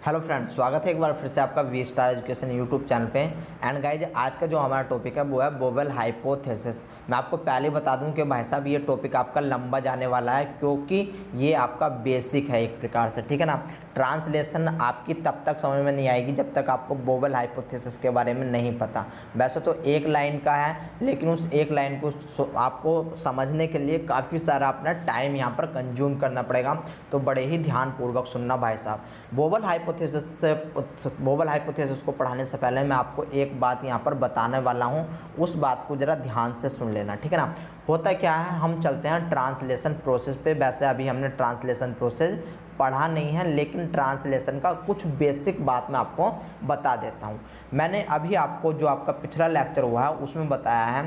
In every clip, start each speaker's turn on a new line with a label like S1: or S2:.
S1: Hello friends, स्वागत है एक बार फिर से आपका V star education YouTube channel पे। एंड गाइज, आज का जो हमारा टॉपिक है वो है बोवेल हाइपोथेसिस। मैं आपको पहले बता दूं कि भाई साहब ये टॉपिक आपका लंबा जाने वाला है, क्योंकि ये आपका बेसिक है एक प्रकार से, ठीक है ना। ट्रांसलेशन आपकी तब तक समझ में नहीं आएगी जब तक आपको बोवेल हाइपोथेसिस के बारे में नहीं पता। वैसे तो एक लाइन का है, लेकिन उस एक लाइन को आपको समझने के लिए काफ़ी सारा अपना टाइम यहाँ पर कंज्यूम करना पड़ेगा, तो बड़े ही ध्यानपूर्वक सुनना भाई साहब। बोवेल हाइपोथेसिस को पढ़ाने से पहले मैं आपको एक बात यहाँ पर बताने वाला हूँ, उस बात को ज़रा ध्यान से सुन लेना, ठीक है ना। होता क्या है, हम चलते हैं ट्रांसलेशन प्रोसेस पे। वैसे अभी हमने ट्रांसलेशन प्रोसेस पढ़ा नहीं है, लेकिन ट्रांसलेशन का कुछ बेसिक बात मैं आपको बता देता हूँ। मैंने अभी आपको जो आपका पिछला लेक्चर हुआ है उसमें बताया है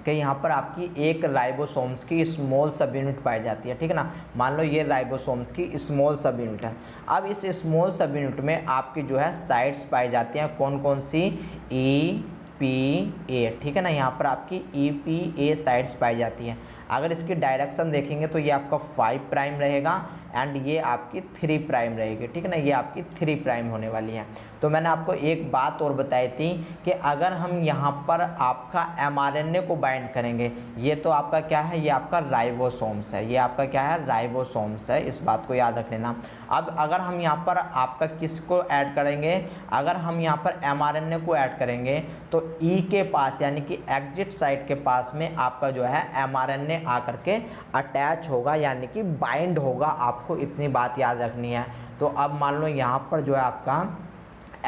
S1: कि यहाँ पर आपकी एक राइबोसोम्स की स्मॉल सब यूनिट पाई जाती है, ठीक है ना। मान लो ये राइबोसोम्स की स्मॉल सब यूनिट है। अब इस स्मॉल सब यूनिट में आपकी जो है साइट्स पाई जाती हैं, कौन कौन सी, EPA, ठीक है ना। यहाँ पर आपकी EPA साइट्स पाई जाती हैं। अगर इसकी डायरेक्शन देखेंगे तो ये आपका 5 प्राइम रहेगा एंड ये आपकी 3 प्राइम रहेगी, ठीक है ना। ये आपकी 3 प्राइम होने वाली है। तो मैंने आपको एक बात और बताई थी कि अगर हम यहाँ पर आपका mRNA को बाइंड करेंगे, ये तो आपका क्या है, ये आपका राइबोसोम्स है, ये आपका क्या है, राइबोसोम्स है, इस बात को याद रख लेना। अब अगर हम यहाँ पर आपका किसको ऐड करेंगे, अगर हम यहाँ पर mRNA को ऐड करेंगे तो E के पास यानी कि एग्जिट साइट के पास में आपका जो है mRNA आकर के अटैच होगा, यानी कि बाइंड होगा। आपको इतनी बात याद रखनी है। तो अब मान लो यहाँ पर जो है आपका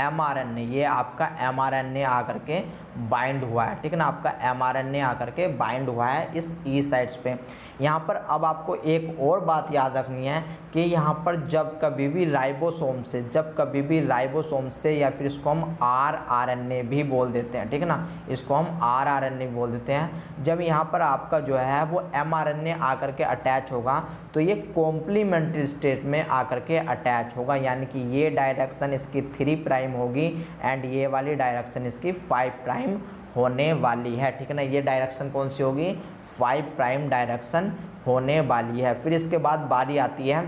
S1: mRNA, ये आपका mRNA आकर के बाइंड हुआ है, ठीक है ना। आपका mRNA आकर के बाइंड हुआ है इस E साइट्स पे। यहाँ पर अब आपको एक और बात याद रखनी है कि यहाँ पर जब कभी भी राइबोसोम से या फिर इसको हम rRNA भी बोल देते हैं, ठीक है ना, इसको हम rRNA बोल देते हैं। जब यहाँ पर आपका जो है वो mRNA आकर के अटैच होगा तो ये कॉम्प्लीमेंट्री स्टेट में आकर के अटैच होगा, यानी कि ये डायरेक्शन इसकी 3 प्राइम होगी एंड ये वाली डायरेक्शन इसकी 5 प्राइम होने वाली है, ठीक है ना। ये डायरेक्शन कौन सी होगी, 5 प्राइम डायरेक्शन होने वाली है। फिर इसके बाद बारी आती है,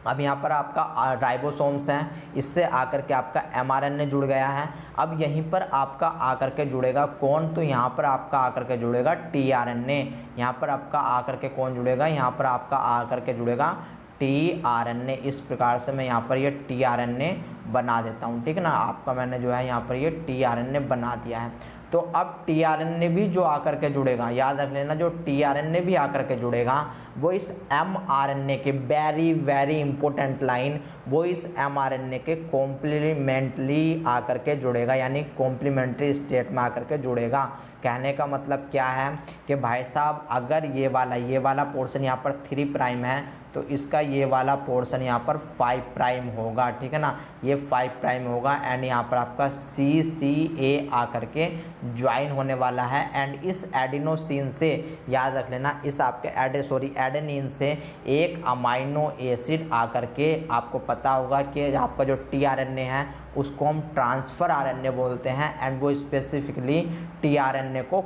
S1: अब यहाँ पर आपका राइबोसोम्स हैं, इससे आकर के आपका mRNA जुड़ गया है। अब यहीं पर आपका आकर के जुड़ेगा कौन, तो यहाँ पर आपका आकर के जुड़ेगा tRNA। यहाँ पर आपका आकर के कौन जुड़ेगा, यहाँ पर आपका आकर के जुड़ेगा tRNA। इस प्रकार से मैं यहाँ पर ये tRNA बना देता हूँ, ठीक है ना। आपका मैंने जो है यहाँ पर ये tRNA बना दिया है। तो अब tRNA भी जो आकर के जुड़ेगा, याद रख लेना, जो tRNA भी आकर के जुड़ेगा वो इस mRNA के वेरी इंपॉर्टेंट लाइन, वो इस mRNA के कॉम्प्लीमेंटली आकर के जुड़ेगा, यानी कॉम्प्लीमेंट्री स्टेट में आकर के जुड़ेगा। कहने का मतलब क्या है कि भाई साहब अगर ये वाला पोर्शन यहाँ पर 3 प्राइम है तो इसका ये वाला पोर्शन यहाँ पर 5 प्राइम होगा, ठीक है ना। ये 5 प्राइम होगा एंड यहाँ पर आपका CCA आकर के ज्वाइन होने वाला है। एंड इस एडिनोसिन से, याद रख लेना, इस आपके एडेनिन से एक अमाइनो एसिड आकर के, आपको पता होगा कि आपका जो tRNA है उसको हम ट्रांसफ़र RNA बोलते हैं एंड वो स्पेसिफिकली tRNA को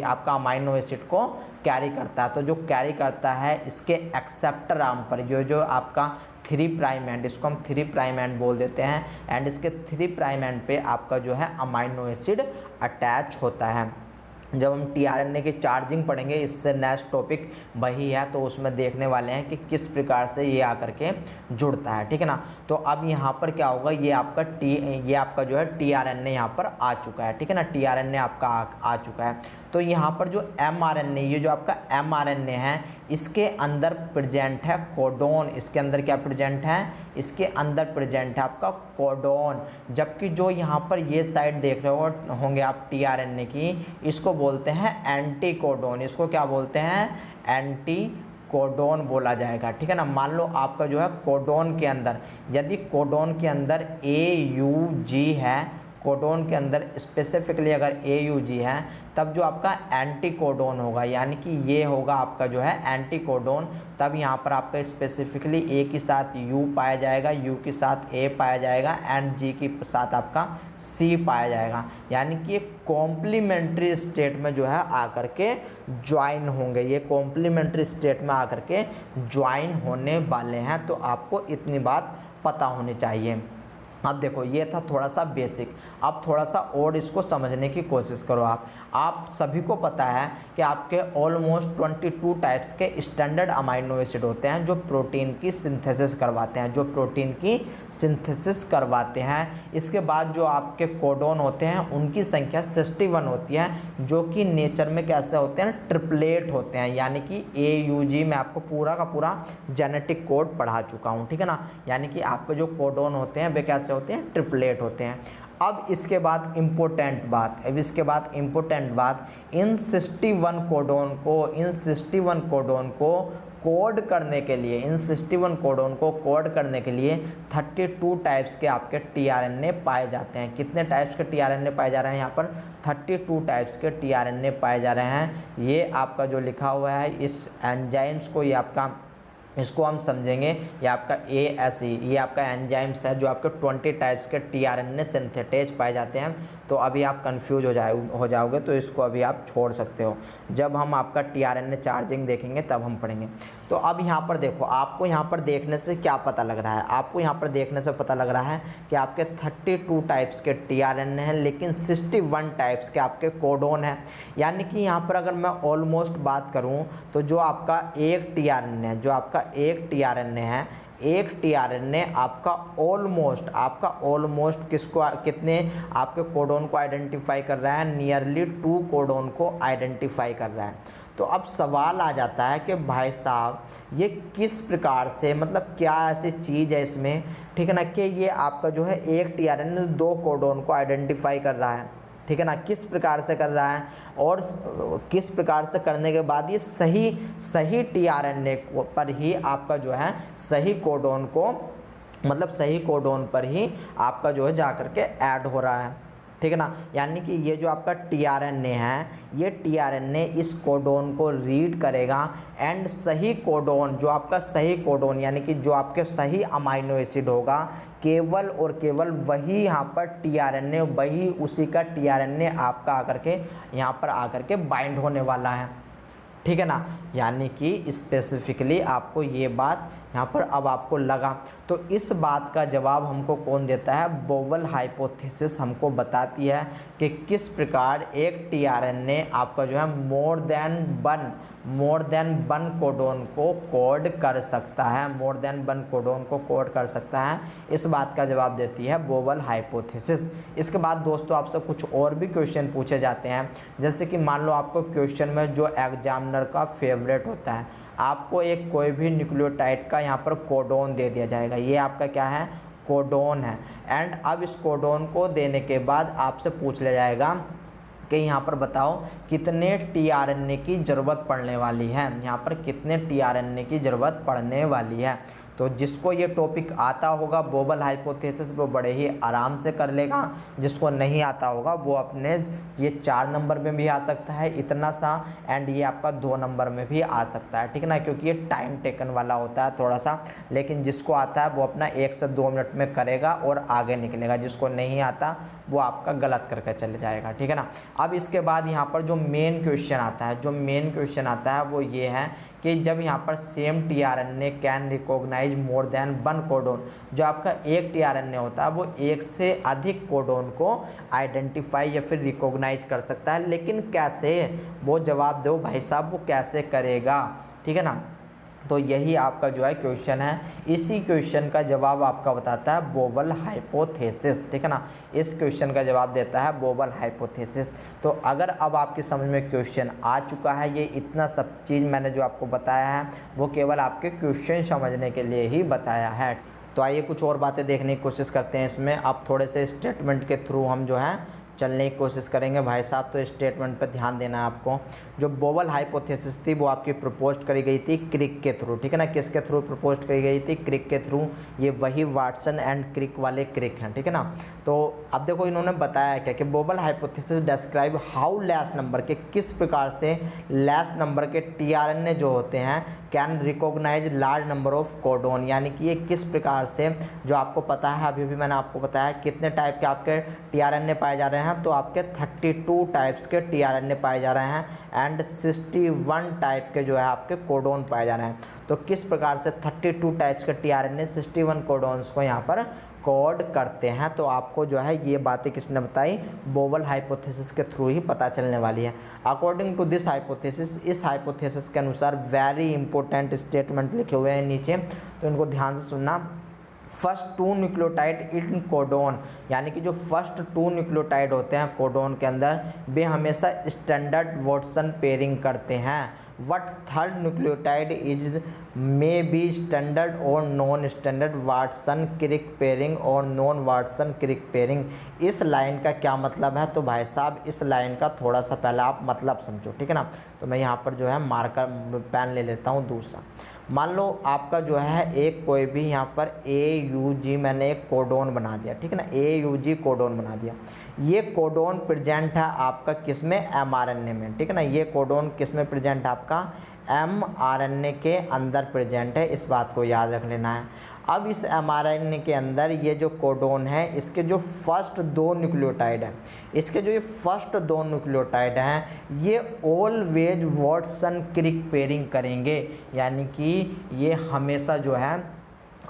S1: आपका अमाइनो एसिड को कैरी करता है। तो जो कैरी करता है इसके एक्सेप्टर आर्म पर जो आपका 3 प्राइम एंड, इसको हम 3 प्राइम एंड बोल देते हैं एंड इसके 3 प्राइम एंड पे आपका जो है अमाइनो एसिड अटैच होता है। जब हम tRNA की चार्जिंग पढ़ेंगे, इससे नेक्स्ट टॉपिक वही है, तो उसमें देखने वाले हैं कि किस प्रकार से ये आकर के जुड़ता है, ठीक है ना। तो अब यहाँ पर क्या होगा, ये आपका जो है tRNA यहाँ पर आ चुका है, ठीक है ना। tRNA आपका आ चुका है। तो यहाँ पर जो mRNA, ये जो आपका mRNA है, इसके अंदर प्रेजेंट है कोडोन। इसके अंदर क्या प्रेजेंट है, इसके अंदर प्रेजेंट है आपका कोडोन। जबकि जो यहाँ पर ये साइड देख रहे होंगे आप tRNA की, इसको बोलते हैं एंटी कोडोन। इसको क्या बोलते हैं, एंटी कोडोन बोला जाएगा, ठीक है ना। मान लो आपका जो है कोडोन के अंदर, यदि कोडोन के अंदर AUG है, कोडोन के अंदर स्पेसिफिकली अगर AUG है, तब जो आपका एंटी कोडोन होगा, यानी कि ये होगा आपका जो है एंटी कोडोन। तब यहाँ पर आपका स्पेसिफिकली A के साथ U पाया जाएगा, U के साथ A पाया जाएगा एंड G के साथ आपका C पाया जाएगा, यानी कि ये कॉम्प्लीमेंट्री स्टेट में जो है आकर के ज्वाइन होंगे। ये कॉम्प्लीमेंट्री स्टेट में आकर के ज्वाइन होने वाले हैं। तो आपको इतनी बात पता होनी चाहिए। अब देखो ये था थोड़ा सा बेसिक। अब थोड़ा सा और इसको समझने की कोशिश करो। आप सभी को पता है कि आपके ऑलमोस्ट 22 टाइप्स के स्टैंडर्ड अमाइनो एसिड होते हैं जो प्रोटीन की सिंथेसिस करवाते हैं, इसके बाद जो आपके कोडोन होते हैं उनकी संख्या 61 होती है, जो कि नेचर में कैसे होते हैं, ट्रिपलेट होते हैं। यानी कि AUG में आपको पूरा का पूरा जेनेटिक कोड पढ़ा चुका हूँ, ठीक है ना। यानी कि आपके जो कोडोन होते हैं वे कैसे होते हैं, ट्रिपलेट होते हैं। अब इसके बाद इम्पोर्टेंट बात, इन 61 कोडोन को कोड करने के लिए 32 टाइप्स के आपके टीआरएनए पाए जाते हैं। कितने टाइप्स के टीआरएनए पाए जा रहे हैं यहाँ पर, 32 टाइप्स के टीआरएनए पाए जा रहे हैं। ये आपका जो लिखा हुआ है इस एंजाइम्स को, ये आपका, इसको हम समझेंगे, ये आपका ASE, ये आपका एंजाइम्स है जो आपके 20 टाइप्स के टीआरएनए सिंथेटेज पाए जाते हैं। तो अभी आप कंफ्यूज हो जाओगे, तो इसको अभी आप छोड़ सकते हो। जब हम आपका टीआरएनए चार्जिंग देखेंगे तब हम पढ़ेंगे। तो अब यहाँ पर देखो, आपको यहाँ पर देखने से क्या पता लग रहा है, आपको यहाँ पर देखने से पता लग रहा है कि आपके 32 टाइप्स के टीआरएनए हैं, लेकिन 61 टाइप्स के आपके कोडोन हैं। यानी कि यहाँ पर अगर मैं ऑलमोस्ट बात करूँ तो जो आपका एक टीआरएनए है, एक टीआरएनए आपका ऑलमोस्ट कितने आपके कोडोन को आइडेंटिफाई कर रहा है, नियरली 2 कोडोन को आइडेंटिफाई कर रहा है। तो अब सवाल आ जाता है कि भाई साहब ये किस प्रकार से, मतलब क्या ऐसी चीज़ है इसमें, ठीक है ना, कि ये आपका जो है एक टीआरएनए 2 कोडोन को आइडेंटिफाई कर रहा है, ठीक है ना, किस प्रकार से कर रहा है, और किस प्रकार से करने के बाद ये सही टीआरएनए पर ही आपका जो है सही कोडोन पर ही आपका जो है जाकर के ऐड हो रहा है, ठीक है ना। यानी कि ये जो आपका टीआरएनए है, ये टीआरएनए इस कोडोन को रीड करेगा एंड सही कोडोन, जो आपका सही कोडोन यानी कि जो आपके सही अमाइनो एसिड होगा, केवल और केवल वही यहाँ पर टीआरएनए, वही उसी का टीआरएनए आपका आकर के यहाँ पर आकर के बाइंड होने वाला है, ठीक है ना। यानी कि स्पेसिफिकली आपको ये बात यहाँ पर अब आपको लगा। तो इस बात का जवाब हमको कौन देता है, बोवेल हाइपोथेसिस हमको बताती है कि किस प्रकार एक टीआरएनए आपका जो है मोर देन वन कोडोन को कोड कर सकता है, इस बात का जवाब देती है बोवेल हाइपोथेसिस। इसके बाद दोस्तों आपसे कुछ और भी क्वेश्चन पूछे जाते हैं, जैसे कि मान लो आपको क्वेश्चन में जो एग्जामिनर का फेवरेट होता है, आपको एक कोई भी न्यूक्लियोटाइड का यहाँ पर कोडोन दे दिया जाएगा, ये आपका क्या है, कोडोन है। एंड अब इस कोडोन को देने के बाद आपसे पूछ लिया जाएगा कि यहाँ पर बताओ कितने टीआरएनए की ज़रूरत पड़ने वाली है, यहाँ पर कितने टीआरएनए की ज़रूरत पड़ने वाली है। तो जिसको ये टॉपिक आता होगा बोवेल हाइपोथेसिस वो बड़े ही आराम से कर लेगा, जिसको नहीं आता होगा वो अपने ये 4 नंबर में भी आ सकता है इतना सा, एंड ये आपका 2 नंबर में भी आ सकता है, ठीक है ना, क्योंकि ये टाइम टेकन वाला होता है थोड़ा सा। लेकिन जिसको आता है वो अपना 1 से 2 मिनट में करेगा और आगे निकलेगा, जिसको नहीं आता वो आपका गलत करके चले जाएगा, ठीक है ना। अब इसके बाद यहाँ पर जो मेन क्वेश्चन आता है वो ये है कि जब यहाँ पर same tRNA can recognise more than one codon, जो आपका एक टीआरएनए होता है वो एक से अधिक कोडोन को आइडेंटिफाई या फिर रिकॉग्नाइज कर सकता है, लेकिन कैसे, वो जवाब दो भाई साहब, वो कैसे करेगा, ठीक है ना। तो यही आपका जो है क्वेश्चन है, इसी क्वेश्चन का जवाब आपका बताता है बोवेल हाइपोथेसिस, ठीक है ना। इस क्वेश्चन का जवाब देता है बोवेल हाइपोथेसिस। तो अगर अब आपकी समझ में क्वेश्चन आ चुका है, ये इतना सब चीज़ मैंने जो आपको बताया है वो केवल आपके क्वेश्चन समझने के लिए ही बताया है। तो आइए कुछ और बातें देखने की कोशिश करते हैं इसमें। अब थोड़े से स्टेटमेंट के थ्रू हम जो है चलने की कोशिश करेंगे भाई साहब। तो स्टेटमेंट पर ध्यान देना है आपको। जो बोवेल हाइपोथेसिस थी वो आपकी प्रपोज करी गई थी क्रिक के थ्रू, ठीक है ना। किसके थ्रू प्रपोज करी गई थी, क्रिक के थ्रू। ये वही वाटसन एंड क्रिक वाले क्रिक हैं, ठीक है ना। तो अब देखो इन्होंने बताया क्या कि bowel hypothesis describe how less number के, किस प्रकार से लेस नंबर के टीआरएनए जो होते हैं can recognise large number of codon, यानी कि ये किस प्रकार से, जो आपको पता है अभी भी मैंने आपको बताया कितने टाइप के आपके टीआरएनए पाए जा रहे हैं, तो आपके 32 टाइप्स के टीआरएनए पाए जा रहे हैं एंड 61 टाइप के जो है आपके कोडोन पाए जा रहे हैं। तो किस प्रकार से 32 टाइप्स के टीआरएनए 61 कोडोन्स को यहाँ पर कोड करते हैं। तो आपको जो है ये बातें किसने बताई, बोवेल हाइपोथेसिस के थ्रू ही पता चलने वाली है। अकॉर्डिंग टू दिस हाइपोथेसिस, इस हाइपोथेसिस के अनुसार वेरी इंपॉर्टेंट स्टेटमेंट लिखे हुए हैं नीचे, तो इनको ध्यान से सुनना। फर्स्ट 2 न्यूक्लियोटाइड इन कोडोन, यानी कि जो फर्स्ट 2 न्यूक्लियोटाइड होते हैं कोडोन के अंदर, वे हमेशा स्टैंडर्ड वाटसन पेयरिंग करते हैं। What third nucleotide is maybe standard और non standard Watson Crick pairing और नॉन वाटसन क्रिक पेयरिंग। इस लाइन का क्या मतलब है, तो भाई साहब इस लाइन का थोड़ा सा पहले आप मतलब समझो, ठीक है ना। तो मैं यहाँ पर जो है मार्कर पेन ले लेता हूँ दूसरा। मान लो आपका जो है एक कोई भी यहाँ पर AUG मैंने एक कोडोन बना दिया, ठीक है ना, AUG कोडोन बना दिया। ये कोडोन प्रेजेंट है आपका किस में, mRNA में, ठीक है ना। ये कोडोन किस में प्रेजेंट है आपका, mRNA के अंदर प्रेजेंट है, इस बात को याद रख लेना है। अब इस mRNA के अंदर ये जो कोडोन है, इसके जो फर्स्ट 2 न्यूक्लियोटाइड हैं, इसके जो ये फर्स्ट 2 न्यूक्लियोटाइड हैं, ये ऑलवेज वाटसन क्रिक पेयरिंग करेंगे, यानी कि ये हमेशा जो है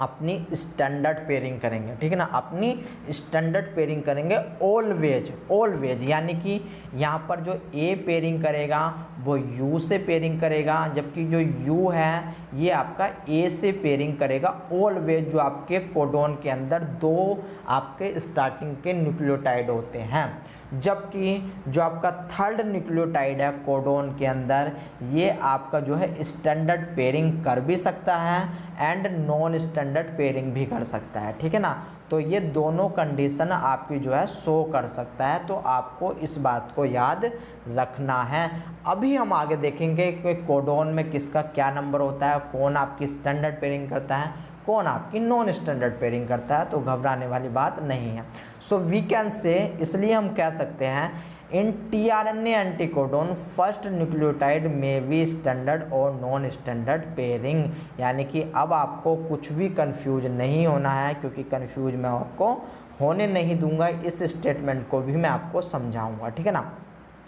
S1: अपनी स्टैंडर्ड पेयरिंग करेंगे, ठीक है ना, अपनी स्टैंडर्ड पेयरिंग करेंगे ऑलवेज, यानी कि यहाँ पर जो A पेयरिंग करेगा वो U से पेयरिंग करेगा, जबकि जो U है ये आपका A से पेयरिंग करेगा ऑलवेज, जो आपके कोडोन के अंदर 2 आपके स्टार्टिंग के न्यूक्लियोटाइड होते हैं। जबकि जो आपका थर्ड न्यूक्लियोटाइड है कोडोन के अंदर, ये आपका जो है स्टैंडर्ड पेयरिंग कर भी सकता है एंड नॉन स्टैंडर्ड पेयरिंग भी कर सकता है, ठीक है ना। तो ये दोनों कंडीशन आपकी जो है शो कर सकता है, तो आपको इस बात को याद रखना है। अभी हम आगे देखेंगे कि कोडोन में किसका क्या नंबर होता है, कौन आपकी स्टैंडर्ड पेयरिंग करता है, कौन आपकी नॉन स्टैंडर्ड पेयरिंग करता है, तो घबराने वाली बात नहीं है। सो वी कैन से, इसलिए हम कह सकते हैं इन tRNA एंटीकोडोन फर्स्ट न्यूक्लियोटाइड में बी स्टैंडर्ड और नॉन स्टैंडर्ड पेयरिंग, यानी कि अब आपको कुछ भी कंफ्यूज नहीं होना है, क्योंकि कंफ्यूज मैं आपको होने नहीं दूंगा, इस स्टेटमेंट को भी मैं आपको समझाऊंगा, ठीक है ना।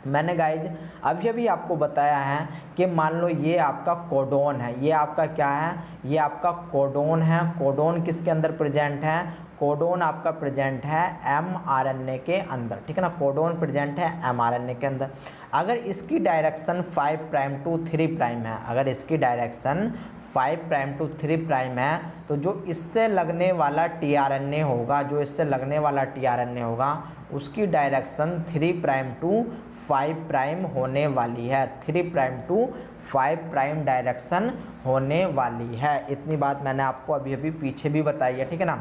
S1: मैंने गाइज अभी अभी आपको बताया है कि मान लो ये आपका कोडोन है, ये आपका क्या है, ये आपका कोडोन है। कोडोन किसके अंदर प्रेजेंट है, कोडोन आपका प्रेजेंट है mRNA के अंदर, ठीक है ना, कोडोन प्रेजेंट है mRNA के अंदर। अगर इसकी डायरेक्शन 5 प्राइम टू 3 प्राइम है, अगर इसकी डायरेक्शन 5 प्राइम टू 3 प्राइम है, तो जो इससे लगने वाला tRNA होगा, जो इससे लगने वाला tRNA होगा, उसकी डायरेक्शन 3 प्राइम टू 5 प्राइम होने वाली है, 3 प्राइम टू 5 प्राइम डायरेक्शन होने वाली है। इतनी बात मैंने आपको अभी अभी पीछे भी बताई है, ठीक है ना।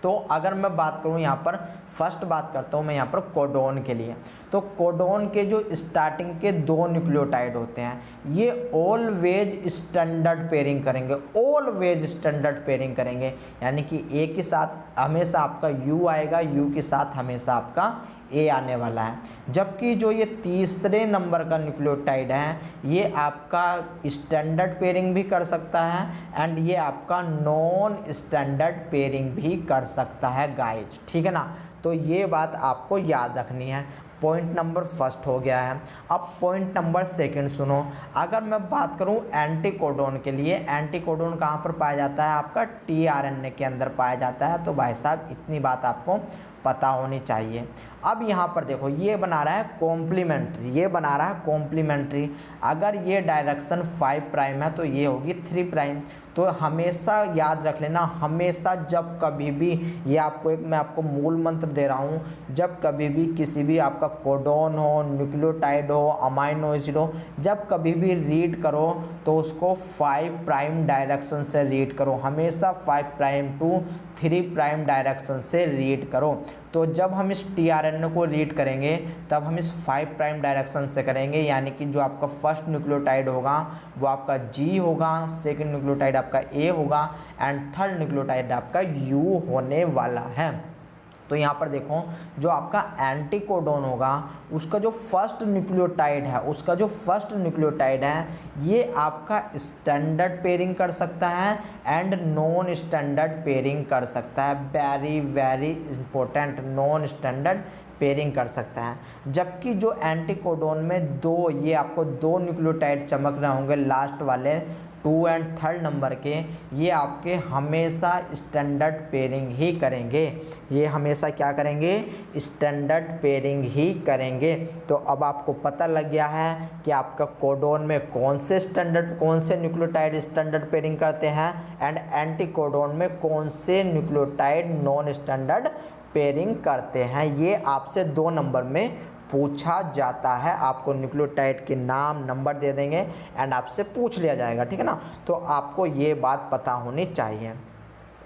S1: तो अगर मैं बात करूं यहाँ पर, फर्स्ट बात करता हूँ मैं यहाँ पर कोडोन के लिए, तो कोडोन के जो स्टार्टिंग के 2 न्यूक्लियोटाइड होते हैं, ये ऑलवेज स्टैंडर्ड पेयरिंग करेंगे, ऑलवेज स्टैंडर्ड पेयरिंग करेंगे, यानी कि A के साथ हमेशा आपका U आएगा, U के साथ हमेशा आपका A आने वाला है। जबकि जो ये तीसरे नंबर का न्यूक्लियोटाइड है, ये आपका स्टैंडर्ड पेयरिंग भी कर सकता है एंड ये आपका नॉन स्टैंडर्ड पेयरिंग भी कर सकता है गाइज, ठीक है ना। तो ये बात आपको याद रखनी है। पॉइंट नंबर फर्स्ट हो गया है। अब पॉइंट नंबर सेकंड सुनो। अगर मैं बात करूं एंटीकोडोन के लिए, एंटीकोडोन कहां पर पाया जाता है, आपका tRNA के अंदर पाया जाता है। तो भाई साहब इतनी बात आपको पता होनी चाहिए। अब यहाँ पर देखो, ये बना रहा है कॉम्प्लीमेंट्री, ये बना रहा है कॉम्प्लीमेंट्री। अगर ये डायरेक्शन 5 प्राइम है तो ये होगी 3 प्राइम। तो हमेशा याद रख लेना, हमेशा जब कभी भी, ये आपको एक मैं आपको मूल मंत्र दे रहा हूँ, जब कभी भी किसी भी आपका कोडोन हो, न्यूक्लियोटाइड हो, अमाइनो एसिड हो, जब कभी भी रीड करो तो उसको 5 प्राइम डायरेक्शन से रीड करो, हमेशा 5 प्राइम टू 3 प्राइम डायरेक्शन से रीड करो। तो जब हम इस tRNA को रीड करेंगे तब हम इस 5 प्राइम डायरेक्शन से करेंगे, यानी कि जो आपका फर्स्ट न्यूक्लियोटाइड होगा वो आपका G होगा, सेकंड न्यूक्लियोटाइड आपका A होगा एंड थर्ड न्यूक्लियोटाइड आपका U होने वाला है। तो यहाँ पर देखो, जो आपका एंटीकोडोन होगा उसका जो फर्स्ट न्यूक्लियोटाइड है, उसका जो फर्स्ट न्यूक्लियोटाइड है, ये आपका स्टैंडर्ड पेयरिंग कर सकता है एंड नॉन स्टैंडर्ड पेयरिंग कर सकता है। Very very important, non standard pairing कर सकता है। जबकि जो एंटीकोडोन में 2, ये आपको 2 न्यूक्लियोटाइड चमक रहे होंगे लास्ट वाले 2 एंड थर्ड नंबर के ये आपके हमेशा स्टैंडर्ड पेयरिंग ही करेंगे, ये हमेशा क्या करेंगे, स्टैंडर्ड पेयरिंग ही करेंगे। तो अब आपको पता लग गया है कि आपका कोडोन में कौन से न्यूक्लियोटाइड स्टैंडर्ड पेयरिंग करते हैं एंड एंटी कोडोन में कौन से न्यूक्लियोटाइड नॉन स्टैंडर्ड पेयरिंग करते हैं। ये आपसे 2 नंबर में पूछा जाता है। आपको न्यूक्लियोटाइड के नाम नंबर दे देंगे एंड आपसे पूछ लिया जाएगा, ठीक है ना। तो आपको ये बात पता होनी चाहिए।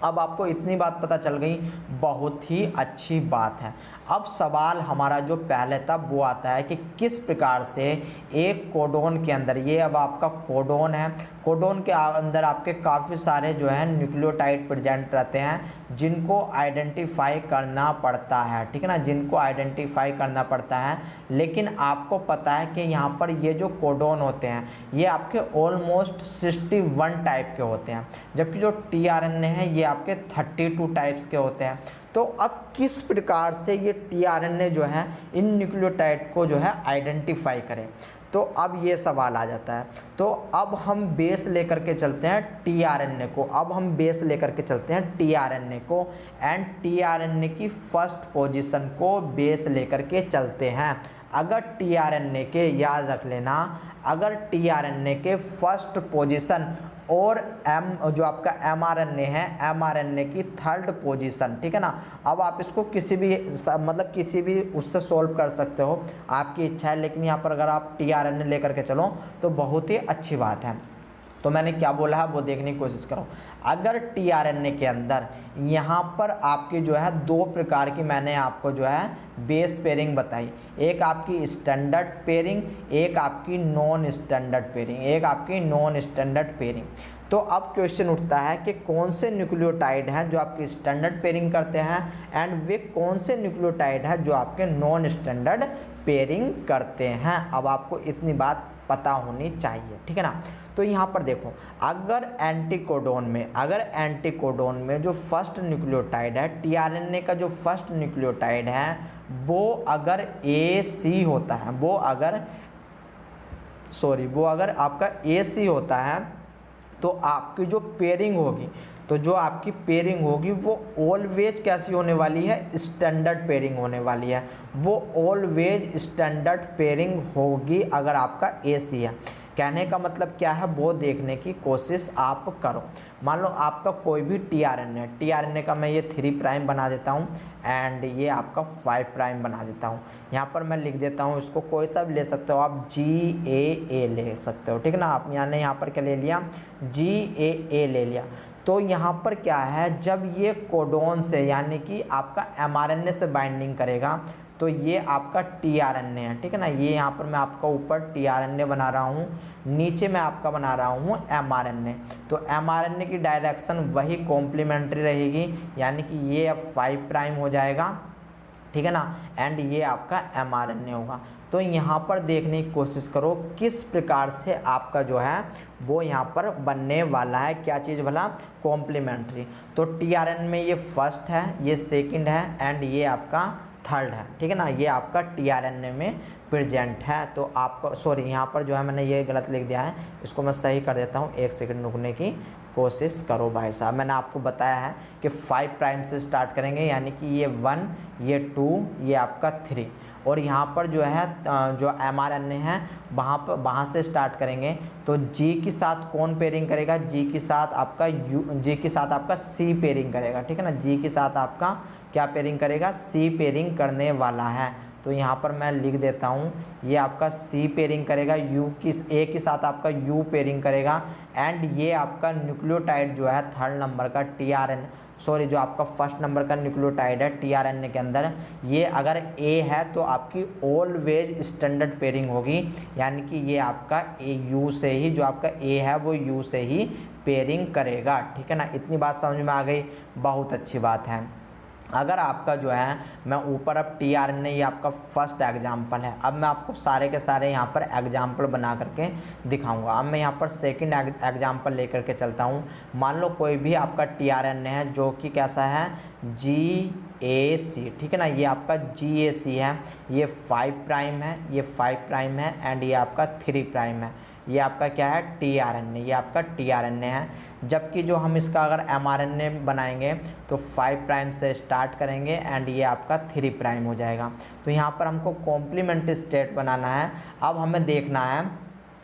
S1: अब आपको इतनी बात पता चल गई, बहुत ही अच्छी बात है। अब सवाल हमारा जो पहले था वो आता है कि किस प्रकार से एक कोडोन के अंदर, ये अब आपका कोडोन है, कोडोन के अंदर आपके काफ़ी सारे जो है न्यूक्लियोटाइड प्रेजेंट रहते हैं जिनको आइडेंटिफाई करना पड़ता है, ठीक है ना, जिनको आइडेंटिफाई करना पड़ता है। लेकिन आपको पता है कि यहाँ पर ये जो कोडोन होते हैं ये आपके ऑलमोस्ट 61 टाइप के होते हैं, जबकि जो टीआरएनए है ये आपके 32 टाइप्स के होते हैं। तो अब किस प्रकार से ये टीआरएनए जो है इन न्यूक्लियोटाइड को जो है आइडेंटिफाई करें, तो अब ये सवाल आ जाता है। तो अब हम बेस लेकर के चलते हैं टीआरएनए को, अब हम बेस लेकर के चलते हैं टीआरएनए को एंड टीआरएनए की फर्स्ट पोजीशन को बेस लेकर के चलते हैं। अगर टीआरएनए के, याद रख लेना, अगर टीआरएनए के फर्स्ट पोजीशन और जो आपका एमआरएनए है, एमआरएनए की थर्ड पोजीशन, ठीक है ना। अब आप इसको किसी भी किसी भी उससे सॉल्व कर सकते हो, आपकी इच्छा है, लेकिन यहाँ पर अगर आप टीआरएनए लेकर के चलो तो बहुत ही अच्छी बात है। तो मैंने क्या बोला है वो देखने की कोशिश करो। अगर टीआरएनए के अंदर यहाँ पर आपकी जो है 2 प्रकार की मैंने आपको जो है बेस पेयरिंग बताई, एक आपकी स्टैंडर्ड पेयरिंग, एक आपकी नॉन स्टैंडर्ड पेयरिंग, एक आपकी नॉन स्टैंडर्ड पेयरिंग। तो अब क्वेश्चन उठता है कि कौन से न्यूक्लियोटाइड हैं जो आपकी स्टैंडर्ड पेयरिंग करते हैं एंड वे कौन से न्यूक्लियोटाइड हैं जो आपके नॉन स्टैंडर्ड पेयरिंग करते हैं। अब आपको इतनी बात पता होनी चाहिए, ठीक है ना। तो यहाँ पर देखो, अगर एंटीकोडोन में जो फर्स्ट न्यूक्लियोटाइड है, टीआरएनए का जो फर्स्ट न्यूक्लियोटाइड है वो अगर AC होता है, वो अगर आपका AC होता है तो आपकी जो पेयरिंग होगी वो ऑलवेज कैसी होने वाली है, स्टैंडर्ड पेयरिंग होने वाली है। वो ऑलवेज स्टैंडर्ड पेयरिंग होगी अगर आपका AC है। कहने का मतलब क्या है वो देखने की कोशिश आप करो। मान लो आपका कोई भी टीआरएनए का मैं ये 3 प्राइम बना देता हूँ एंड ये आपका 5 प्राइम बना देता हूँ। यहाँ पर मैं लिख देता हूँ, इसको कोई सा भी ले सकते हो आप, GAA ले सकते हो, ठीक है ना। आप यहाँ पर क्या ले लिया, GAA ले लिया। तो यहाँ पर क्या है, जब ये कोडोन से यानी कि आपका एमआरएनए से बाइंडिंग करेगा तो ये आपका टीआरएनए है, ठीक है ना। ये यहाँ पर मैं आपका ऊपर टीआरएनए बना रहा हूँ, नीचे मैं आपका बना रहा हूँ एमआरएनए। तो एमआरएनए की डायरेक्शन वही कॉम्प्लीमेंट्री रहेगी, यानी कि ये अब 5 प्राइम हो जाएगा, ठीक है ना, एंड ये आपका एमआरएनए होगा। तो यहाँ पर देखने की कोशिश करो किस प्रकार से आपका जो है वो यहाँ पर बनने वाला है, क्या चीज़ भला, कॉम्प्लीमेंट्री। तो टीआरएनए में ये फर्स्ट है, ये सेकंड है एंड ये आपका थर्ड है, ठीक है ना। ये आपका टीआरएनए में प्रेजेंट है। तो आपको यहाँ पर जो है मैंने ये गलत लिख दिया है, इसको मैं सही कर देता हूँ। 1 सेकंड रुकने की कोशिश करो भाई साहब। मैंने आपको बताया है कि 5 प्राइम से स्टार्ट करेंगे, यानी कि ये 1, ये 2, ये आपका 3, और यहाँ पर जो है जो एमआरएनए है वहाँ से स्टार्ट करेंगे। तो जी के साथ कौन पेयरिंग करेगा, जी के साथ आपका सी पेयरिंग करेगा, ठीक है ना। जी के साथ आपका क्या पेयरिंग करेगा, सी पेयरिंग करने वाला है। तो यहाँ पर मैं लिख देता हूँ, ये आपका सी पेयरिंग करेगा, ए के साथ आपका यू पेयरिंग करेगा एंड ये आपका न्यूक्लियोटाइड जो है थर्ड नंबर का जो आपका फर्स्ट नंबर का न्यूक्लियोटाइड है टीआरएनए के अंदर, ये अगर ए है तो आपकी ऑलवेज स्टैंडर्ड पेयरिंग होगी, यानी कि ये आपका यू से ही, जो आपका ए है वो यू से ही पेयरिंग करेगा, ठीक है ना। इतनी बात समझ में आ गई, बहुत अच्छी बात है। अगर आपका जो है, मैं ऊपर अब टीआरएनए ये आपका फर्स्ट एग्जाम्पल है, अब मैं आपको सारे के सारे यहाँ पर एग्जाम्पल बना करके दिखाऊंगा। अब मैं यहाँ पर सेकंड एग्जाम्पल लेकर के चलता हूँ। मान लो कोई भी आपका टीआरएनए है जो कि कैसा है, GAC, ठीक है ना। ये आपका GAC है, ये 5 प्राइम है, ये 5 प्राइम है एंड ये आपका 3 प्राइम है, ये आपका क्या है, tRNA, ये आपका tRNA है। जबकि जो हम इसका अगर mRNA बनाएंगे तो 5 प्राइम से स्टार्ट करेंगे एंड ये आपका 3 प्राइम हो जाएगा। तो यहाँ पर हमको कॉम्प्लीमेंट्री स्टेट बनाना है। अब हमें देखना है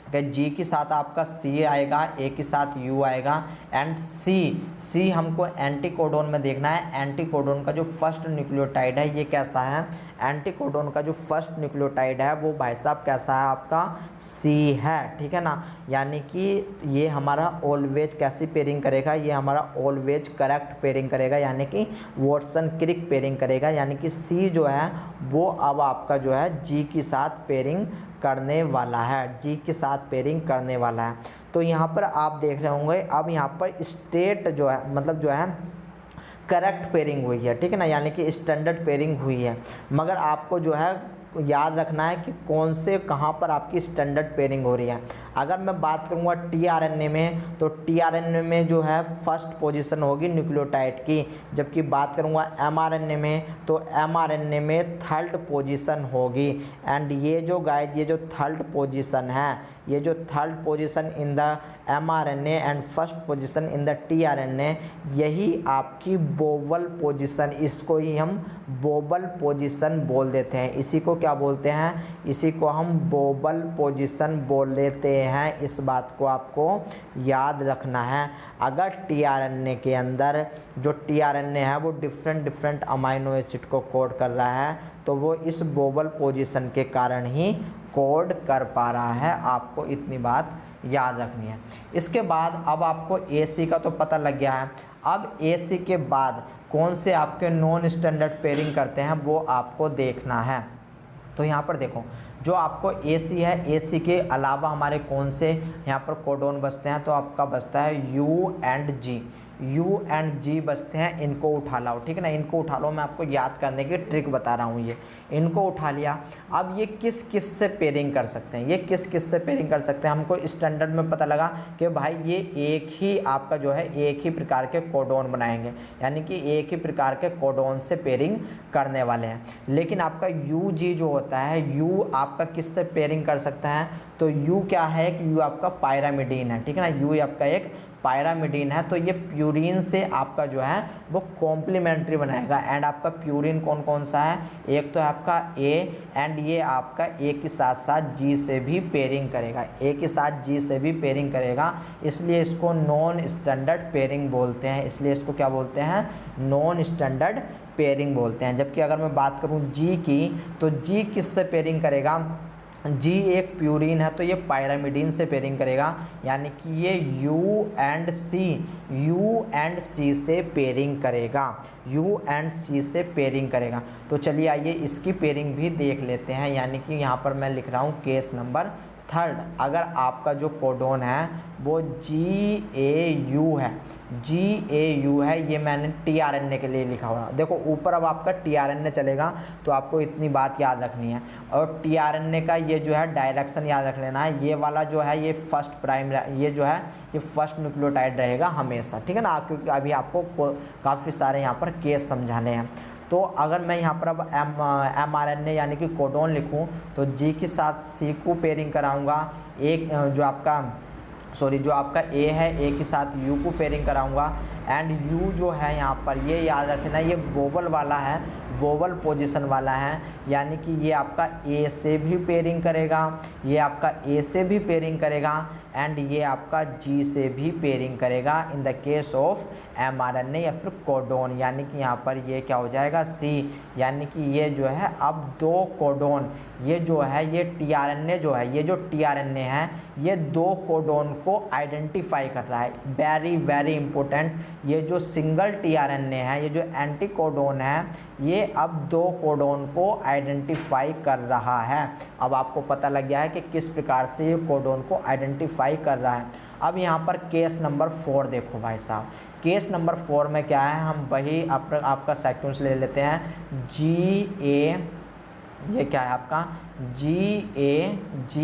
S1: कि G के साथ आपका C आएगा, A के साथ U आएगा एंड C हमको एंटीकोडोन में देखना है। एंटीकोडोन का जो फर्स्ट न्यूक्लियोटाइड है ये कैसा है, एंटीकोडोन का जो फर्स्ट न्यूक्लियोटाइड है वो भाई साहब कैसा है, आपका C है, ठीक है ना। यानी कि ये हमारा ऑलवेज कैसी पेयरिंग करेगा, ये हमारा ऑलवेज करेक्ट पेयरिंग करेगा, यानी कि वॉटसन क्रिक पेयरिंग करेगा। यानी कि C जो है वो अब आपका जो है G के साथ पेयरिंग करने वाला है, G के साथ पेयरिंग करने वाला है। तो यहाँ पर आप देख रहे होंगे अब यहाँ पर स्टेट जो है मतलब जो है करेक्ट पेयरिंग हुई है, ठीक है ना, यानी कि स्टैंडर्ड पेयरिंग हुई है। मगर आपको जो है याद रखना है कि कौन से कहाँ पर आपकी स्टैंडर्ड पेयरिंग हो रही है। अगर मैं बात करूँगा tRNA में तो tRNA में जो है फर्स्ट पोजीशन होगी न्यूक्लियोटाइड की, जबकि बात करूँगा mRNA में तो mRNA में थर्ड पोजीशन होगी। एंड ये जो गाइज ये जो थर्ड पोजीशन है, ये जो third position in the mRNA and first position in the tRNA, यही आपकी बोवल पोजीशन, इसको ही हम बोवल पोजीशन बोल देते हैं। इसी को क्या बोलते हैं, इसी को हम बोवल पोजीशन बोल लेते हैं। इस बात को आपको याद रखना है। अगर tRNA के अंदर जो tRNA है वो डिफरेंट अमाइनो एसिड को कोड कर रहा है तो वो इस बोवल पोजीशन के कारण ही कोड कर पा रहा है। आपको इतनी बात याद रखनी है। इसके बाद अब आपको AC का तो पता लग गया है। अब AC के बाद कौन से आपके नॉन स्टैंडर्ड पेयरिंग करते हैं वो आपको देखना है। तो यहाँ पर देखो जो आपको AC है, AC के अलावा हमारे कौन से यहाँ पर कोडोन बचते हैं, तो आपका बचता है U and G, U and G बचते हैं। इनको उठा लाओ, ठीक है ना, इनको उठा लो। मैं आपको याद करने की ट्रिक बता रहा हूँ। ये इनको उठा लिया। अब ये किस किस से पेयरिंग कर सकते हैं, ये किस किस से पेयरिंग कर सकते हैं, हमको स्टैंडर्ड में पता लगा कि भाई ये एक ही आपका जो है एक ही प्रकार के कोडोन बनाएंगे, यानी कि एक ही प्रकार के कोडोन से पेयरिंग करने वाले हैं। लेकिन आपका UG जो होता है, U आपका किस से पेयरिंग कर सकता है, तो U क्या है कि U आपका पायरामिडीन है, ठीक है ना, U आपका एक पायरामिडीन है। तो ये प्यूरिन से आपका जो है वो कॉम्प्लीमेंट्री बनाएगा। एंड आपका प्यूरिन कौन कौन सा है, एक तो है आपका A एंड ये आपका A के साथ साथ G से भी पेयरिंग करेगा, A के साथ G से भी पेयरिंग करेगा, इसलिए इसको नॉन स्टैंडर्ड पेयरिंग बोलते हैं। इसलिए इसको क्या बोलते हैं, नॉन स्टैंडर्ड पेयरिंग बोलते हैं। जबकि अगर मैं बात करूं G की तो G किससे पेयरिंग करेगा, G एक प्यूरिन है तो ये पायरामिडीन से पेयरिंग करेगा, यानी कि ये U एंड C से पेयरिंग करेगा, U एंड C से पेयरिंग करेगा। तो चलिए आइए इसकी पेयरिंग भी देख लेते हैं। यानी कि यहाँ पर मैं लिख रहा हूँ केस नंबर 3। अगर आपका जो कोडोन है वो GAU है, GAU है, ये मैंने tRNA के लिए लिखा हुआ। देखो ऊपर अब आपका tRNA चलेगा तो आपको इतनी बात याद रखनी है। और tRNA का ये जो है डायरेक्शन याद रख लेना है। ये वाला जो है ये फर्स्ट प्राइम, ये जो है ये फर्स्ट न्यूक्लियोटाइड रहेगा हमेशा, ठीक है ना, क्योंकि अभी आपको काफ़ी सारे यहाँ पर केस समझाने हैं। तो अगर मैं यहाँ पर अब mRNA यानी कि कोडोन लिखूँ तो G के साथ C को पेयरिंग कराऊँगा, एक जो आपका A है A के साथ U को पेयरिंग कराऊंगा। एंड U जो है यहाँ पर ये याद रखना ये वोवल वाला है, वोवल पोजीशन वाला है, यानी कि ये आपका A से भी पेयरिंग करेगा, ये आपका A से भी पेयरिंग करेगा एंड ये आपका G से भी पेयरिंग करेगा in the case of mRNA या फिर कोडोन। यानी कि यहाँ पर ये क्या हो जाएगा C, यानी कि ये जो है अब दो कोडोन, ये जो है ये tRNA जो है, ये जो tRNA है ये दो कोडोन को आइडेंटिफाई कर रहा है। वेरी इंपॉर्टेंट, ये जो सिंगल tRNA है, ये जो एंटी कोडोन है, ये अब दो कोडोन को आइडेंटिफाई कर रहा है। अब आपको पता लग गया है कि किस प्रकार से ये कोडोन को आइडेंटिफाई कर रहा है। अब यहाँ पर केस नंबर 4 देखो भाई साहब, केस नंबर 4 में क्या है, हम वही आपका सीक्वेंस ले लेते हैं। GA, ये क्या है आपका GAG,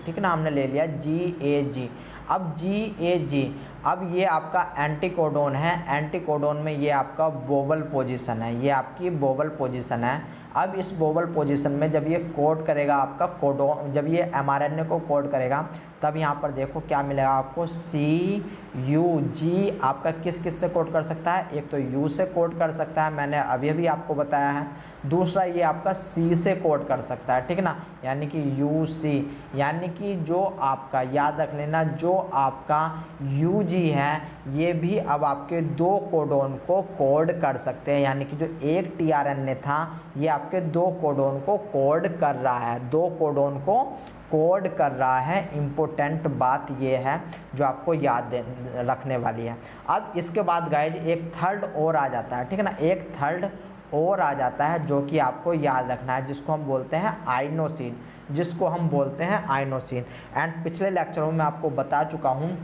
S1: ठीक है ना, हमने ले लिया GAG। अब GAG, अब ये आपका एंटीकोडोन है, एंटीकोडोन में ये आपका बोवल पोजीशन है, ये आपकी बोवल पोजीशन है। अब इस बोवल पोजीशन में जब ये कोड करेगा आपका कोडोन, जब ये mRNA को कोड करेगा तब यहाँ पर देखो क्या मिलेगा आपको, CUG आपका किस किस से कोड कर सकता है, एक तो U से कोड कर सकता है, मैंने अभी अभी आपको बताया है। दूसरा ये आपका C से कोड कर सकता है, ठीक ना, यानी कि UC, यानी कि जो आपका याद रख लेना, जो आपका UG है ये भी अब आपके 2 कोडोन को कोड कर सकते हैं, यानी कि जो एक tRNA था ये आपके 2 कोडोन को कोड कर रहा है, 2 कोडोन को कोड कर रहा है। इम्पोर्टेंट बात ये है जो आपको याद रखने वाली है। अब इसके बाद गाइज एक थर्ड और आ जाता है, ठीक है ना, एक थर्ड और आ जाता है जो कि आपको याद रखना है, जिसको हम बोलते हैं आइनोसिन, जिसको हम बोलते हैं आइनोसिन। एंड पिछले लेक्चरों में आपको बता चुका हूँ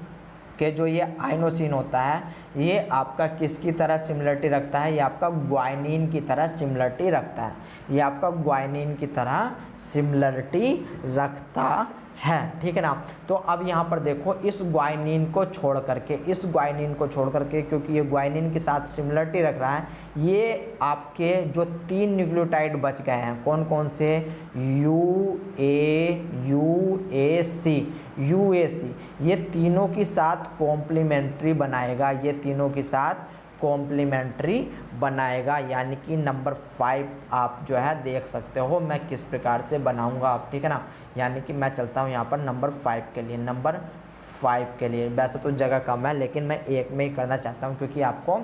S1: कि जो ये आइनोसिन होता है ये आपका किसकी तरह सिमिलरिटी रखता है, ये आपका ग्वाइनिन की तरह सिमिलरिटी रखता है, ये आपका ग्वाइनिन की तरह सिमिलरिटी रखता है, ठीक है ना। तो अब यहाँ पर देखो इस ग्वाइनिन को छोड़ करके, इस ग्वाइनिन को छोड़ करके, क्योंकि ये ग्वाइनिन के साथ सिमिलरिटी रख रहा है, ये आपके जो 3 न्यूक्लियोटाइड बच गए हैं, कौन कौन से, UAC, ये तीनों के साथ कॉम्प्लीमेंट्री बनाएगा, ये तीनों के साथ कॉम्प्लीमेंट्री बनाएगा, यानी कि नंबर 5 आप जो है देख सकते हो मैं किस प्रकार से बनाऊंगा आप, ठीक है ना। यानी कि मैं चलता हूँ यहाँ पर नंबर 5 के लिए, नंबर 5 के लिए वैसे तो जगह कम है लेकिन मैं एक में ही करना चाहता हूँ क्योंकि आपको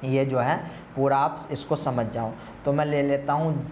S1: ये जो है पूरा आप इसको समझ जाओ। तो मैं ले लेता हूँ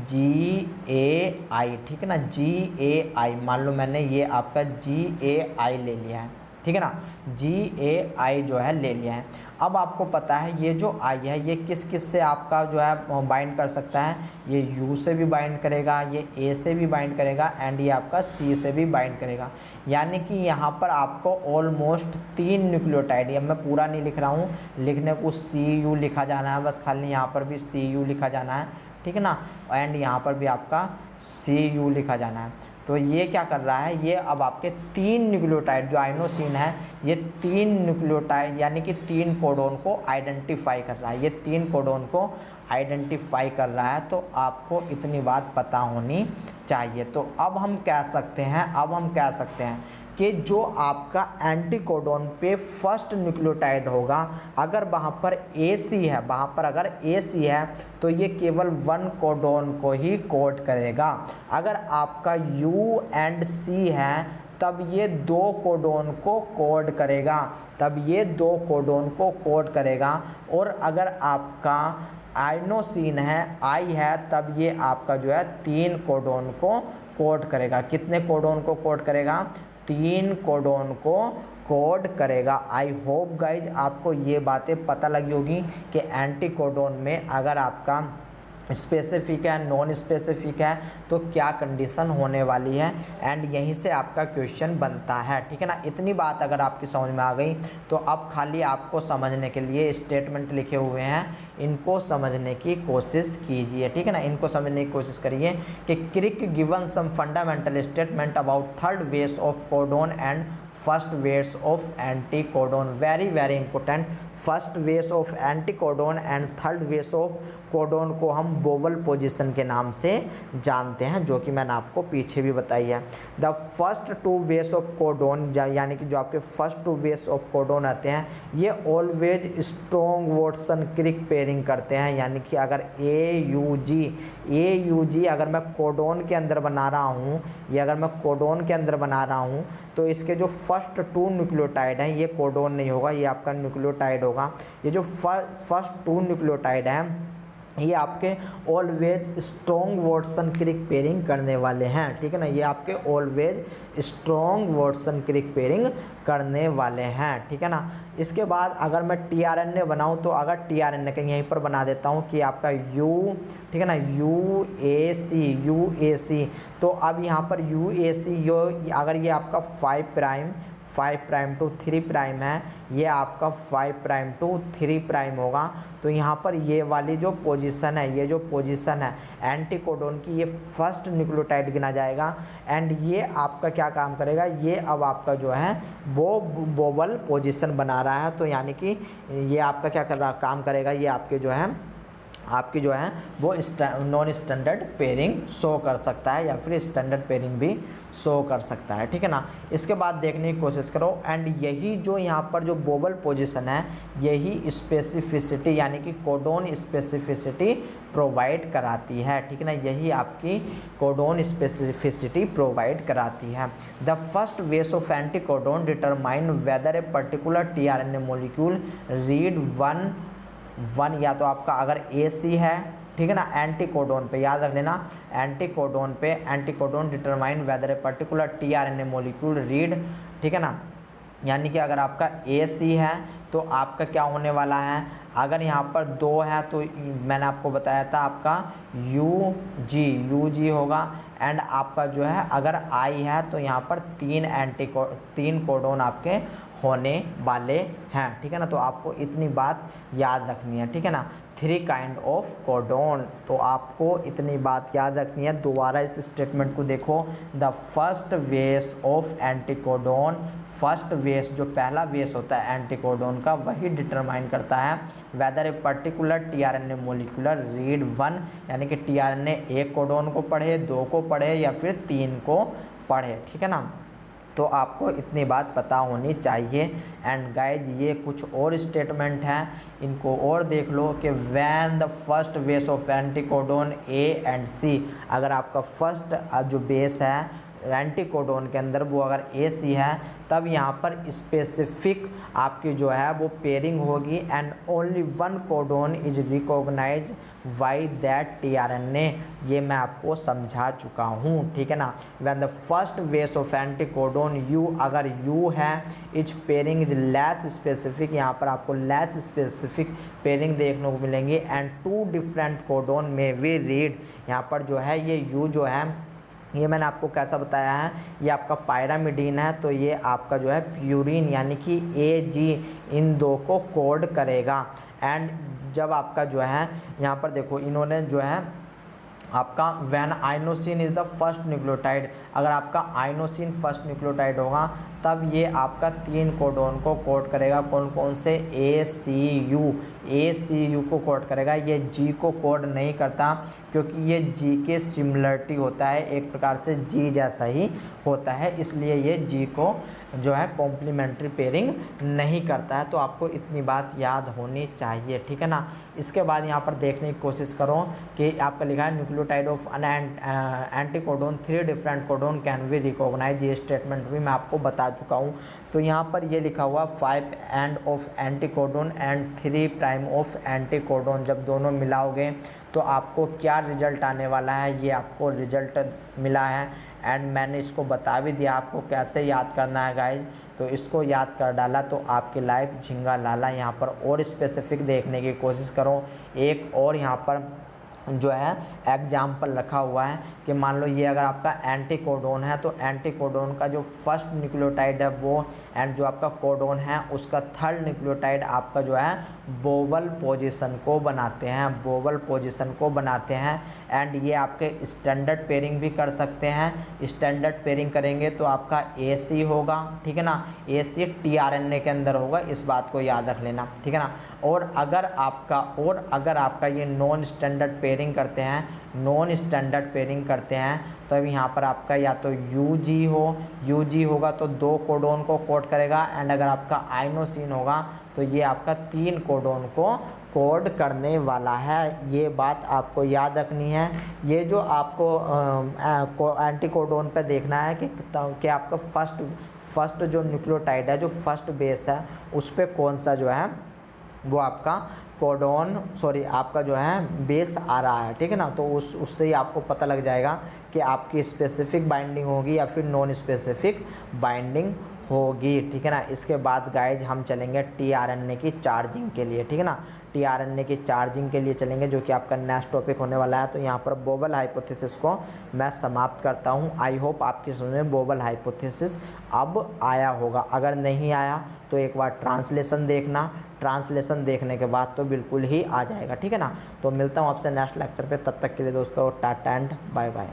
S1: GAI, ठीक है ना, GAI, मान लो मैंने ये आपका GAI ले लिया है, ठीक है ना, GAI जो है ले लिया है। अब आपको पता है ये जो I है ये किस किस से आपका जो है बाइंड कर सकता है, ये U से भी बाइंड करेगा, ये A से भी बाइंड करेगा एंड ये आपका C से भी बाइंड करेगा। यानी कि यहाँ पर आपको ऑलमोस्ट 3 न्यूक्लियोटाइड, अब मैं पूरा नहीं लिख रहा हूँ, लिखने को CU लिखा जाना है बस, खाली यहाँ पर भी CU लिखा जाना है, ठीक है ना, एंड यहाँ पर भी आपका CU लिखा जाना है। तो ये क्या कर रहा है, ये अब आपके 3 न्यूक्लियोटाइड जो आइनोसिन है ये 3 न्यूक्लियोटाइड यानी कि 3 कोडोन को आइडेंटिफाई कर रहा है, ये 3 कोडोन को आइडेंटिफाई कर रहा है। तो आपको इतनी बात पता होनी चाहिए। तो अब हम कह सकते हैं कि जो आपका एंटीकोडोन पे फर्स्ट न्यूक्लियोटाइड होगा अगर वहाँ पर AC है, वहाँ पर अगर AC है तो ये केवल 1 कोडोन को ही कोड करेगा। अगर आपका U एंड C है तब ये 2 कोडोन को कोड करेगा, और अगर आपका आइनोसिन है I है तब ये आपका जो है 3 कोडोन को कोड करेगा। कितने कोडोन को कोड करेगा, 3 कोडोन को कोड करेगा। आई होप गाइज आपको ये बातें पता लगी होगी कि एंटीकोडोन में अगर आपका स्पेसिफिक है, नॉन स्पेसिफिक है तो क्या कंडीशन होने वाली है, एंड यहीं से आपका क्वेश्चन बनता है, ठीक है ना। इतनी बात अगर आपकी समझ में आ गई तो अब खाली आपको समझने के लिए स्टेटमेंट लिखे हुए हैं, इनको समझने की कोशिश कीजिए, ठीक है ना, इनको समझने की कोशिश करिए कि Crick given some fundamental statement about third base of codon and first base of anticodon. Very important, first base of anticodon and third base of codon को हम बोवल पोजीशन के नाम से जानते हैं, जो कि मैंने आपको पीछे भी बताई है। द फर्स्ट 2 वेस ऑफ कोडोन, यानी कि जो आपके फर्स्ट 2 वेस ऑफ कोडोन आते हैं ये ऑलवेज स्ट्रॉन्ग वॉटसन क्रिक पेयरिंग करते हैं, यानी कि अगर AUG अगर मैं कोडोन के अंदर बना रहा हूँ, ये अगर मैं कोडोन के अंदर बना रहा हूँ तो इसके जो फर्स्ट 2 न्यूक्लियोटाइड हैं ये कोडोन नहीं होगा, ये आपका न्यूक्लियोटाइड होगा। ये जो फर्स्ट 2 न्यूक्लियोटाइड हैं ये आपके ऑलवेज स्ट्रॉन्ग वॉटसन क्रिक पेयरिंग करने वाले हैं, ठीक है ना, ये आपके ऑलवेज स्ट्रॉन्ग वॉटसन क्रिक पेयरिंग करने वाले हैं, ठीक है ना। इसके बाद अगर मैं tRNA बनाऊं तो अगर tRNA का यहीं पर बना देता हूं कि आपका U, ठीक है ना, UAC, तो अब यहाँ पर UAC अगर ये आपका 5 5 प्राइम टू 3 प्राइम है, ये आपका 5 प्राइम टू 3 प्राइम होगा। तो यहाँ पर ये वाली जो पोजीशन है, ये जो पोजीशन है एंटीकोडोन की, ये फर्स्ट न्यूक्लियोटाइड गिना जाएगा। एंड ये आपका क्या काम करेगा, ये अब आपका जो है वो बोवल पोजीशन बना रहा है। तो यानी कि ये आपका क्या कर रहा काम करेगा, ये आपकी जो है वो नॉन स्टैंडर्ड पेयरिंग शो कर सकता है या फिर स्टैंडर्ड पेयरिंग भी शो कर सकता है, ठीक है ना। इसके बाद देखने की कोशिश करो। एंड यही जो यहाँ पर जो बोवल पोजीशन है, यही स्पेसिफिसिटी यानी कि कोडोन स्पेसिफिसिटी प्रोवाइड कराती है, ठीक है ना। यही आपकी कोडोन स्पेसिफिसिटी प्रोवाइड कराती है। The first base of anticodon determine whether a particular tRNA molecule read one या तो आपका अगर AC है, ठीक है ना, एंटीकोडोन पे याद रख लेना, anticodon determine whether a particular tRNA molecule read, ठीक है ना। यानी कि अगर आपका AC है तो आपका क्या होने वाला है, अगर यहाँ पर 2 है तो मैंने आपको बताया था आपका UG होगा। एंड आपका जो है अगर I है तो यहाँ पर 3 कोडोन आपके होने वाले हैं, ठीक है ना। तो आपको इतनी बात याद रखनी है, ठीक है ना। 3 काइंड ऑफ कोडोन, तो आपको इतनी बात याद रखनी है। दोबारा इस स्टेटमेंट को देखो, the first base of anticodon, first वेस जो पहला वेस होता है एंटीकोडोन का, वही डिटरमाइन करता है whether a particular tRNA molecular read 1 यानी कि टीआरएनए 1 कोडोन को पढ़े, 2 को पढ़े या फिर 3 को पढ़े, ठीक है ना। तो आपको इतनी बात पता होनी चाहिए। एंड गाइज ये कुछ और स्टेटमेंट हैं, इनको और देख लो कि when the first base of anticodon A and C, अगर आपका फर्स्ट जो बेस है एंटीकोडोन के अंदर वो अगर AC है, तब यहाँ पर स्पेसिफिक आपकी जो है वो पेयरिंग होगी। And only 1 codon is recognise by that tRNA, ये मैं आपको समझा चुका हूँ, ठीक है ना। When the first base of anticodon U, अगर U है, each pairing is less specific, यहाँ पर आपको लेस स्पेसिफिक पेयरिंग देखने को मिलेंगे। एंड 2 डिफरेंट कोडोन में वी रीड, यहाँ पर जो है ये U जो है ये मैंने आपको कैसा बताया है, ये आपका पायरामिडीन है, तो ये आपका जो है प्यूरिन यानी कि AG इन 2 को कोड करेगा। एंड जब आपका जो है यहाँ पर देखो इन्होंने जो है आपका when inosine is the first nucleotide, अगर आपका आइनोसिन फर्स्ट न्यूक्लियोटाइड होगा तब ये आपका 3 कोडोन को कोड करेगा। कौन कौन से, ACU को कोड करेगा। ये G को कोड नहीं करता क्योंकि ये G के सिमिलरिटी होता है, एक प्रकार से G जैसा ही होता है, इसलिए ये G को जो है कॉम्प्लीमेंट्री पेयरिंग नहीं करता है। तो आपको इतनी बात याद होनी चाहिए, ठीक है ना। इसके बाद यहाँ पर देखने की कोशिश करो कि आपका लिखा है nucleotide of an anticodon 3 different codon can be recognise, ये स्टेटमेंट भी मैं आपको बता चुका हूँ। तो यहाँ पर ये लिखा हुआ 5 end of anticodon and 3 prime of anticodon, जब दोनों मिलाओगे तो आपको क्या रिजल्ट आने वाला है, ये आपको रिजल्ट मिला है। एंड मैंने इसको बता भी दिया आपको कैसे याद करना है गाइज, तो इसको याद कर डाला तो आपकी लाइफ झिंगा लाला। यहाँ पर और स्पेसिफिक देखने की कोशिश करो। एक और यहाँ पर जो है एग्जाम्पल रखा हुआ है कि मान लो ये अगर आपका एंटीकोडोन है तो एंटीकोडोन का जो फर्स्ट न्यूक्लियोटाइड है वो, एंड जो आपका कोडोन है उसका थर्ड न्यूक्लियोटाइड आपका जो है बोवल पोजीशन को बनाते हैं। एंड ये आपके स्टैंडर्ड पेयरिंग भी कर सकते हैं। स्टैंडर्ड पेयरिंग करेंगे तो आपका AC होगा, ठीक है ना, AC टीआरएनए के अंदर होगा, इस बात को याद रख लेना, ठीक है ना। और अगर आपका ये नॉन स्टैंडर्ड पेयरिंग करते हैं तो अब यहाँ पर आपका या तो UG होगा तो 2 कोडोन को कोड करेगा। एंड अगर आपका आइनोसिन होगा तो ये आपका 3 कोडोन को कोड करने वाला है। ये बात आपको याद रखनी है। ये जो आपको एंटीकोडोन पे देखना है कि आपका फर्स्ट जो न्यूक्लियोटाइड है, जो फर्स्ट बेस है, उस पर कौन सा जो है वो आपका आपका जो है बेस आ रहा है, ठीक है ना। तो उससे ही आपको पता लग जाएगा कि आपकी स्पेसिफिक बाइंडिंग होगी या फिर नॉन स्पेसिफिक बाइंडिंग होगी, ठीक है ना। इसके बाद गाइज हम चलेंगे टीआरएनए की चार्जिंग के लिए, ठीक है ना। टीआरएनए की चार्जिंग के लिए चलेंगे, जो कि आपका नेक्स्ट टॉपिक होने वाला है। तो यहाँ पर बोबल हाइपोथेसिस को मैं समाप्त करता हूँ। आई होप आपकी समझ में बोबल हाइपोथेसिस अब आया होगा। अगर नहीं आया तो एक बार ट्रांसलेशन देखना, ट्रांसलेशन देखने के बाद तो बिल्कुल ही आ जाएगा, ठीक है ना। तो मिलता हूँ आपसे नेक्स्ट लेक्चर पे, तब तक के लिए दोस्तों टाटा एंड बाय बाय।